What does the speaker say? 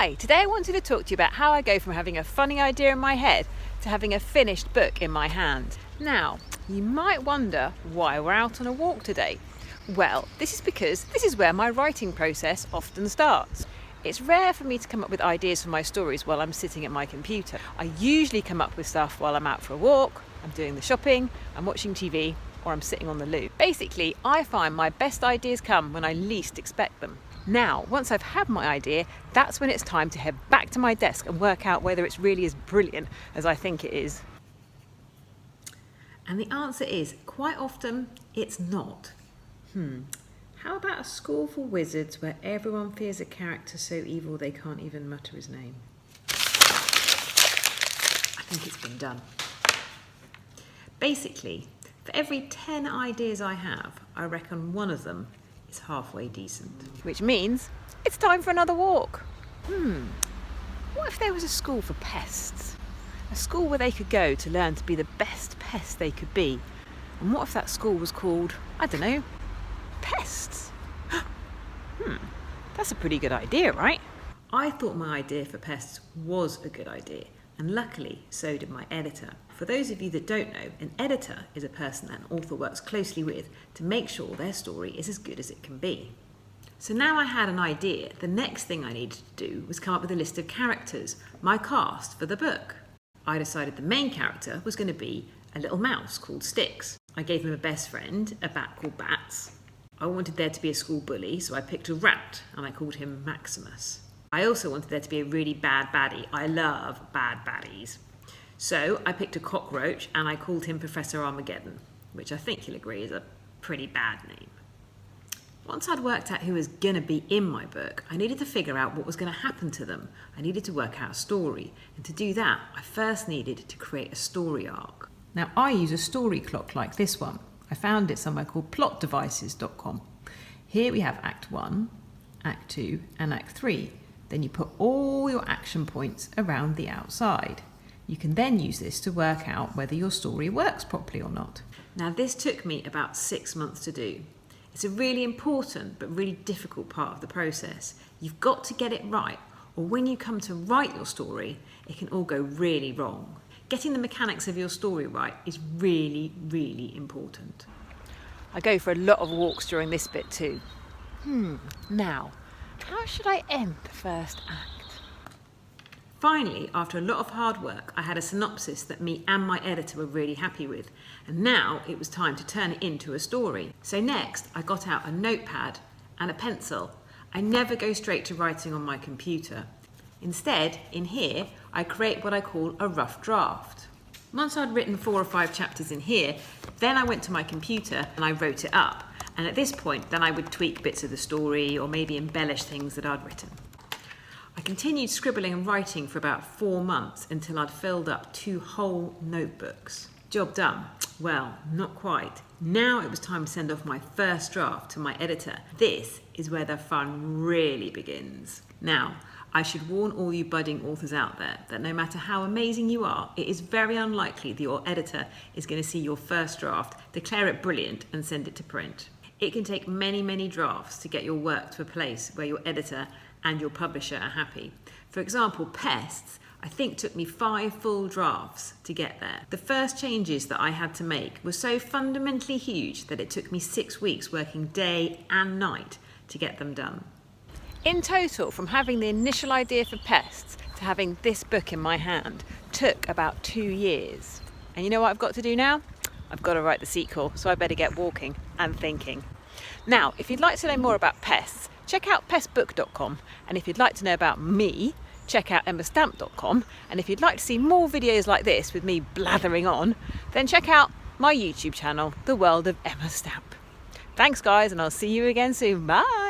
Hi, today I wanted to talk to you about how I go from having a funny idea in my head to having a finished book in my hand. Now, you might wonder why we're out on a walk today. Well, this is because this is where my writing process often starts. It's rare for me to come up with ideas for my stories while I'm sitting at my computer. I usually come up with stuff while I'm out for a walk, I'm doing the shopping, I'm watching TV, or I'm sitting on the loo. Basically, I find my best ideas come when I least expect them. Now, once I've had my idea, that's when it's time to head back to my desk and work out whether it's really as brilliant as I think it is. And the answer is, quite often, it's not. How about a school for wizards where everyone fears a character so evil they can't even mutter his name? I think it's been done. Basically, for every 10 ideas I have, I reckon one of them is halfway decent. Which means it's time for another walk. What if there was a school for pests? A school where they could go to learn to be the best pests they could be. And what if that school was called, I don't know, PESTS? That's a pretty good idea, right? I thought my idea for PESTS was a good idea, and luckily so did my editor. For those of you that don't know, an editor is a person that an author works closely with to make sure their story is as good as it can be. So now I had an idea, the next thing I needed to do was come up with a list of characters, my cast for the book. I decided the main character was going to be a little mouse called Sticks. I gave him a best friend, a bat called Bats. I wanted there to be a school bully, so I picked a rat and I called him Maximus. I also wanted there to be a really bad baddie. I love bad baddies. So I picked a cockroach and I called him Professor Armageddon, which I think you'll agree is a pretty bad name. Once I'd worked out who was going to be in my book, I needed to figure out what was going to happen to them. I needed to work out a story. And to do that, I first needed to create a story arc. Now, I use a story clock like this one. I found it somewhere called plotdevices.com. Here we have Act 1, Act 2 and Act 3. Then you put all your action points around the outside. You can then use this to work out whether your story works properly or not. Now, this took me about 6 months to do. It's a really important but really difficult part of the process. You've got to get it right, or when you come to write your story, it can all go really wrong. Getting the mechanics of your story right is really, really important. I go for a lot of walks during this bit too. Now, how should I end the first act? Finally, after a lot of hard work, I had a synopsis that me and my editor were really happy with, and now it was time to turn it into a story. So next, I got out a notepad and a pencil. I never go straight to writing on my computer. Instead, in here, I create what I call a rough draft. Once I'd written 4 or 5 chapters in here, then I went to my computer and I wrote it up. And at this point, then I would tweak bits of the story or maybe embellish things that I'd written. I continued scribbling and writing for about 4 months until I'd filled up 2 whole notebooks. Job done? Well, not quite. Now it was time to send off my first draft to my editor. This is where the fun really begins. Now, I should warn all you budding authors out there that no matter how amazing you are, it is very unlikely that your editor is going to see your first draft, declare it brilliant and send it to print. It can take many, many drafts to get your work to a place where your editor and your publisher are happy. For example, PESTS, I think took me 5 full drafts to get there. The first changes that I had to make were so fundamentally huge that it took me 6 weeks working day and night to get them done. In total, from having the initial idea for PESTS to having this book in my hand, took about 2 years. And you know what I've got to do now? I've got to write the sequel, so I better get walking and thinking. Now, if you'd like to know more about PESTS, check out pestbook.com, and if you'd like to know about me, check out emerstamp.com, and if you'd like to see more videos like this with me blathering on, then check out my YouTube channel, The World of Emer Stamp. Thanks guys, and I'll see you again soon. Bye!